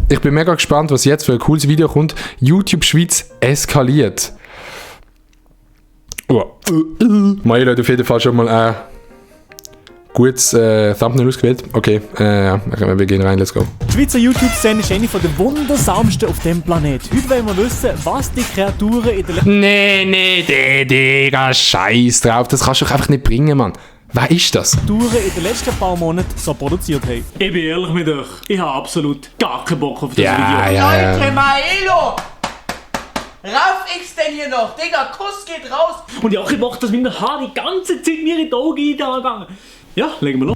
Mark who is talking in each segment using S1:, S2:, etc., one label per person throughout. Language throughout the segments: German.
S1: Ich bin mega gespannt, was jetzt für ein cooles Video kommt. YouTube Schweiz eskaliert. Oh. Maelo hat auf jeden Fall schon mal gutes Thumbnail ausgewählt. Okay, wir gehen rein, let's go.
S2: Die Schweizer YouTube-Szene ist eine der wundersamsten auf dem Planet. Heute wollen wir wissen, was die Kreaturen in der
S1: Digga, scheiß drauf. Das kannst du doch einfach nicht bringen, Mann. Wer ist das?
S2: in den letzten paar Monaten so produziert haben. Ich bin ehrlich mit euch, ich habe absolut gar keinen Bock auf das Video.
S3: Leute, Maelo! Rauf ich's denn hier noch? Digga, Kuss geht raus!
S2: Und ich habe auch keinen Bock, dass meine Haare die ganze Zeit mir in die Augen eingegangen. Ja, legen wir los.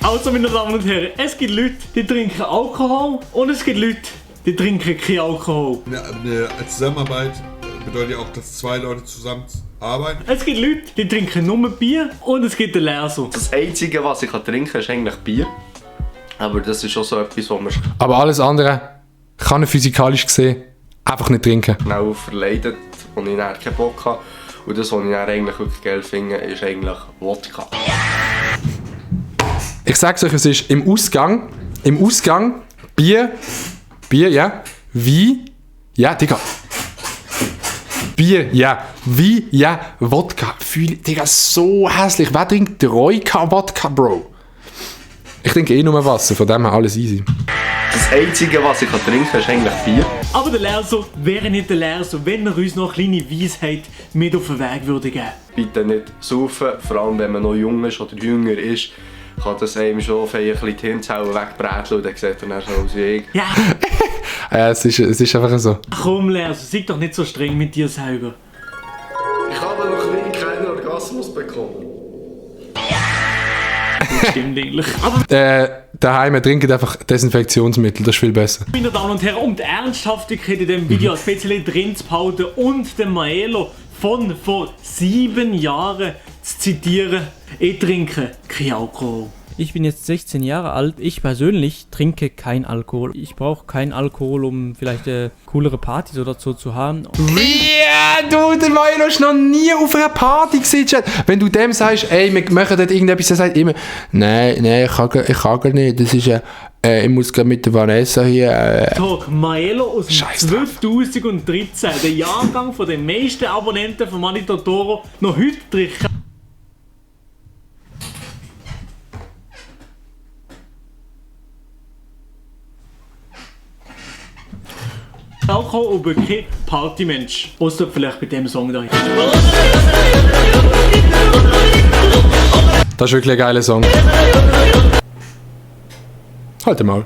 S2: Also, meine Damen und Herren, es gibt Leute, die trinken Alkohol und es gibt Leute, die trinken keinen Alkohol.
S4: Eine Zusammenarbeit bedeutet ja auch, dass zwei Leute zusammen arbeiten.
S2: Es gibt Leute, die trinken nur Bier und es gibt den Leerso.
S5: Das Einzige, was ich trinken kann, ist eigentlich Bier. Aber das ist auch so etwas, was man
S1: Aber alles andere kann er physikalisch gesehen einfach nicht trinken.
S5: schnell verleidet und ich dann keinen Bock habe. Und das, was ich dann eigentlich wirklich geil finde, ist eigentlich Wodka.
S1: Ich sag's euch, es ist im Ausgang, Bier, ja, Wein, ja, Digga. Bier, ja, Wein, ja, Wodka. Digga, so hässlich. Wer trinkt 3K Wodka, Bro? Ich trinke eh nur Wasser, von dem her alles easy.
S5: Das Einzige, was ich trinken kann, ist eigentlich Bier.
S2: Aber der Leerso wäre nicht der Leerso, wenn er uns noch eine kleine Weisheit mit auf den Weg würde geben.
S5: Bitte nicht saufen, vor allem wenn man noch jung ist oder jünger ist, kann das einem schon ein bisschen die Hirnzellen wegbräteln und dann sieht er dann so aus wie ich.
S2: Ja,
S1: Es ist einfach so.
S2: komm Leerso, sei doch nicht so streng mit dir selber.
S5: Ich habe noch nie keinen Orgasmus bekommen.
S2: Stimmt eigentlich. Aber
S1: Daheim trinkt einfach Desinfektionsmittel, das ist viel besser.
S2: meine Damen und Herren, um die Ernsthaftigkeit in diesem Video ein bisschen drin zu behalten und den Maelo von vor 7 Jahren zu zitieren, ich trinke kein Alkohol.
S6: Ich bin jetzt 16 Jahre alt. Ich persönlich trinke kein Alkohol. Ich brauche keinen Alkohol, um vielleicht coolere Partys oder so zu haben.
S1: Ja, du, der Maelo ist noch nie auf einer Party gewesen, Chat. Wenn du dem sagst, ey, wir machen dort irgendetwas, der sagt immer, nein, ich kann gar nicht, das ist ich muss gerade mit der Vanessa hier,
S2: Tag Maelo aus dem
S1: Scheiß drauf.
S2: 2013, der Jahrgang von den meisten Abonnenten von Manito Toro, noch heute trinken. Alkohol und bin kein Partymensch. Ausser vielleicht bei dem Song da.
S1: das ist wirklich ein geiler Song. Halt mal.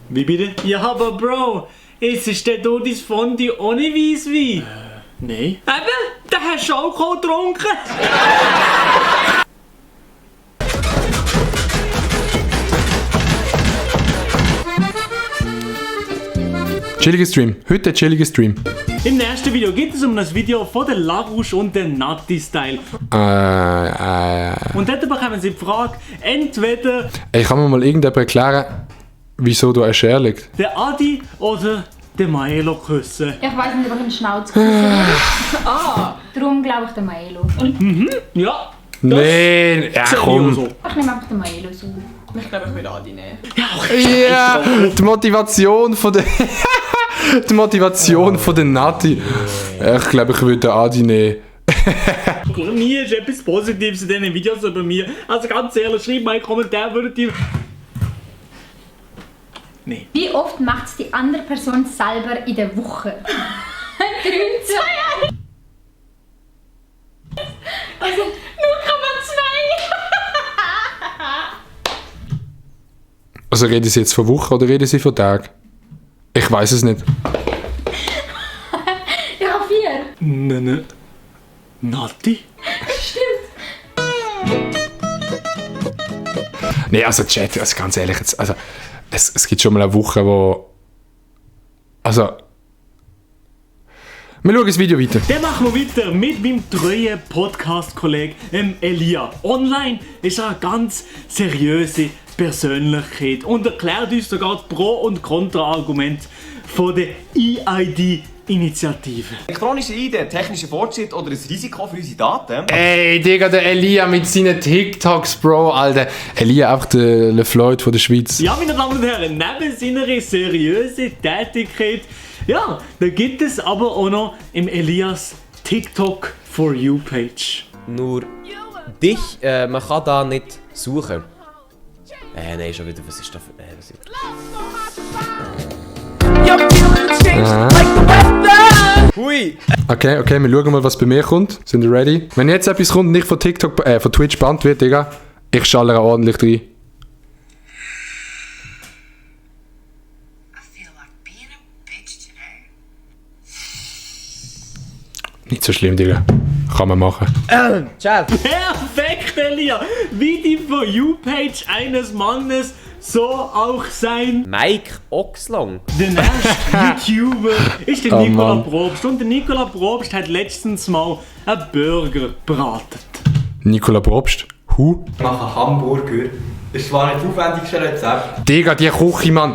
S2: Wie bitte? Ja, aber Bro, es ist der Dodis Fondue ohne Weisswein. Nein. Eben, da hast du Alkohol getrunken.
S1: Chilliger Stream. Heute ein chilliger Stream.
S2: Im nächsten Video geht es um das Video von der Larouche und der Natti-Style. Und dort bekommen Sie die Frage, entweder
S1: Ey, kann mir mal irgendjemand erklären, wieso du ein Scher liegt?
S2: der Adi oder der Maelo küssen.
S7: Ich weiß nicht, ob ich einen Schnauz küssen darum glaube ich den Maelo. Und
S2: Ja,
S1: Nee, ja
S2: sehe ich auch
S1: komm.
S2: so.
S7: ich nehme einfach den Maelo so.
S3: Ich glaube, ich will Adi nehmen.
S1: Ja, die Motivation von der... die Motivation von der Nati. Ich glaube, ich würde Adi nehmen.
S2: Nie ist etwas Positives in diesen Videos über mir. Also ganz ehrlich, schreib mal einen Kommentar, würdet ihr... Nee.
S7: Wie oft macht es die andere Person selber in der Woche? 3, 2, 1. Also 0,2.
S1: Also reden Sie jetzt von Wochen oder reden Sie von Tagen? Ich weiß es nicht.
S7: Ja, 4.
S2: Ne. Natti?
S1: Nee, also Chat, also ganz ehrlich, jetzt, also, es gibt schon mal eine Woche, wo... Also... Wir schauen das Video weiter.
S2: Dann machen wir weiter mit meinem treuen Podcast-Kollegen Elia. Online ist er eine ganz seriöse Persönlichkeit und erklärt uns sogar die Pro- und Kontra-Argumente von der EID Initiative.
S8: Elektronische ID, technischer Fortschritt oder ein Risiko für unsere Daten?
S1: Ey, Digga, der Elia mit seinen TikToks, Bro, Alter. Elia, einfach der Le Floyd von der Schweiz.
S2: Ja, meine Damen und Herren, neben seiner seriösen Tätigkeit, ja, da gibt es aber auch noch im Elias TikTok For You Page.
S9: Nur dich, man kann da nicht suchen. Nein, schon wieder, was ist da für... was ist... Hui!
S1: Okay, wir schauen mal, was bei mir kommt. Sind ihr ready? Wenn jetzt etwas kommt und nicht von TikTok, von Twitch bannt wird, Digga, ich schallere ordentlich rein. Nicht so schlimm, Digga. Kann man machen.
S9: Ciao!
S2: Perfekt, Elia! Wie die For You Page eines Mannes, so auch sein.
S9: Mike Oxlong.
S2: Der nächste YouTuber ist der
S1: Oh,
S2: Nicola
S1: Mann.
S2: Probst. Und der Nicola Probst hat letztens mal einen Burger braten.
S1: Nicola Probst. Hu?
S10: Ich mache Hamburger. Ist zwar nicht das aufwendigste Rezept.
S1: Digga, die Küche, Mann.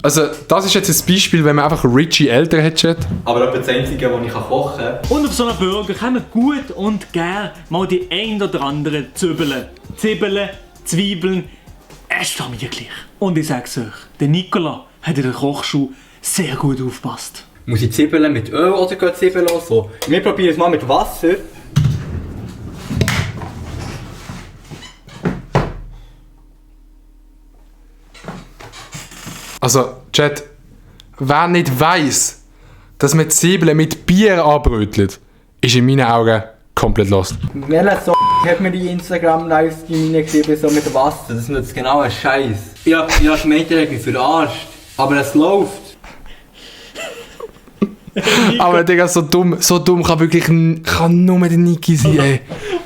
S1: Also, das ist jetzt ein Beispiel, wenn man einfach richie Eltern hat, Chat.
S10: Aber etwa das Einzige, was ich kochen kann.
S2: Und auf so einem Burger kann man gut und gern mal die ein oder andere Zwiebeln, Zwiebeln, es ist mir gleich. Und ich sag's euch, der Nicola hat in der Kochschule sehr gut aufgepasst.
S10: Muss ich Zwiebeln mit Öl oder geht Zwiebeln so? Wir probieren es mal mit Wasser.
S1: Also, Chat, wer nicht weiss, dass man Zwiebeln mit Bier anbrötelt, ist in meinen Augen komplett lost.
S10: Welcher so hat mir die Instagram-Livestream reingeschrieben, so mit Wasser? Das ist jetzt genau ein Scheiß. Ja, schmeckt er mich verarscht. Aber es läuft.
S1: Aber Digga, so dumm kann wirklich kann nur der Niki sein, ey.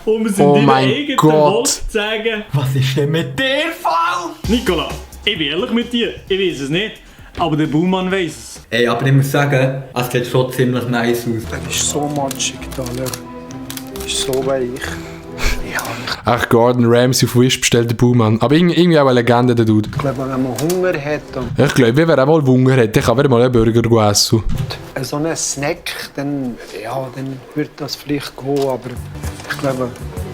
S2: Um es in
S1: Oh
S2: deinem
S1: mein
S2: eigenen
S1: Gott.
S2: Wort zu sagen.
S10: Was ist denn mit dir falsch?
S2: Nicola, ich bin ehrlich mit dir, ich weiß es nicht, aber der Baumann weiß es.
S10: Ey, aber ich muss sagen, es sieht schon ziemlich nice aus.
S11: Das ist so matschig da, das ist so weich.
S1: Ach, Gordon Ramsay auf Wish bestellt den Baumann. Aber irgendwie auch eine Legende, der Dude.
S11: Ich glaube, wenn man Hunger hat und
S1: Ich glaube, wer auch mal Hunger hat, der kann wieder mal einen Burger essen.
S11: so einen Snack, dann wird das vielleicht gehen, aber ich glaube,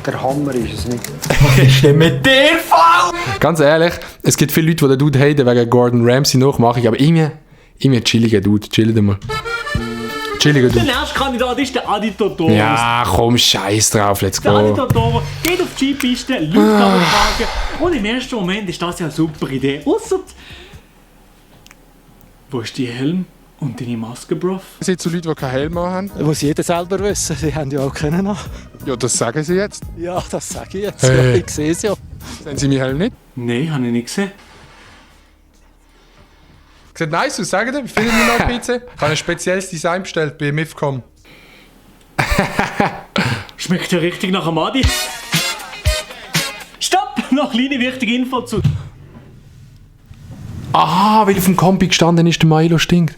S11: der Hammer ist es nicht.
S10: Was ist denn mit dir falsch?
S1: Ganz ehrlich, es gibt viele Leute, die den Dude haten wegen Gordon Ramsay Nachmachung, aber irgendwie ein chilliger Dude. Chillt mal. Chilliger
S2: Der
S1: Dude.
S2: nächste Kandidat ist der Adi Totoro.
S1: Ja, komm, scheiß drauf, let's
S2: Der Adi
S1: go.
S2: Totoro geht auf die Skipiste, Leute abfragen und im ersten Moment ist das ja eine super Idee. Ausser, wo ist die Helm und deine Maske, Bro?
S1: Es sind so Leute, die keinen Helm haben.
S11: Das muss jeder selber wissen, die haben ja auch keinen.
S1: Ja, das sagen sie jetzt.
S11: Ja, das sage ich jetzt.
S1: Hey.
S11: Ja, ich sehe es ja.
S1: Sehen sie meinen Helm nicht?
S2: Nein, habe ich nicht gesehen.
S1: Sieht nice aus, sagen Sie. Wie finden Sie noch PC? Ich habe ein spezielles Design bestellt bei MIFCOM.
S2: Schmeckt ja richtig nach einem Adi. Stopp! Noch kleine wichtige Info zu
S1: Aha, weil auf dem Kompi gestanden ist, der Milo stinkt.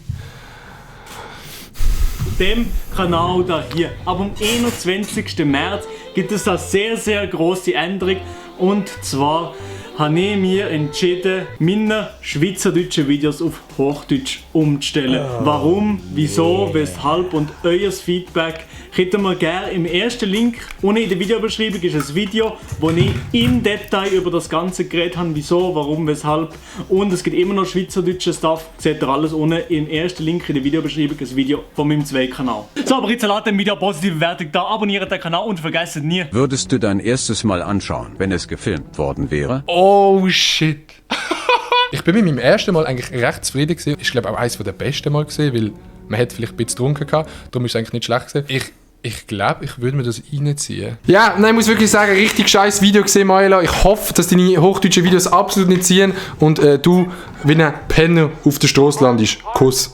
S2: dem Kanal da hier. Aber am 21. März gibt es eine sehr, sehr grosse Änderung. Und zwar habe ich mir entschieden, meine schweizerdeutschen Videos auf Hochdeutsch umzustellen. Warum, wieso, weshalb und euer Feedback könnt ihr mir gerne im ersten Link. Unten in der Videobeschreibung ist ein Video, wo ich im Detail über das Ganze geredet habe. Wieso, warum, weshalb. Und es gibt immer noch schweizerdeutschen Stuff. Seht ihr alles unten im ersten Link in der Videobeschreibung, ein Video von meinem zweiten Kanal. So, aber jetzt lasst dem Video eine positive Bewertung da, abonniert den Kanal und vergesst nie.
S12: Würdest du dein erstes Mal anschauen, wenn es gefilmt worden wäre?
S1: Oh shit. Ich bin mit meinem ersten Mal eigentlich recht zufrieden gewesen. Ich glaube auch eines der besten Mal gesehen, weil man hat vielleicht ein bisschen getrunken gehabt. Darum ist es eigentlich nicht schlecht gewesen. Ich glaube, ich würde mir das reinziehen. Ja, nein, ich muss wirklich sagen, richtig scheiß Video gesehen, Maela. Ich hoffe, dass deine hochdeutschen Videos absolut nicht ziehen und du wie ein Penner auf der Straße landest. Kuss.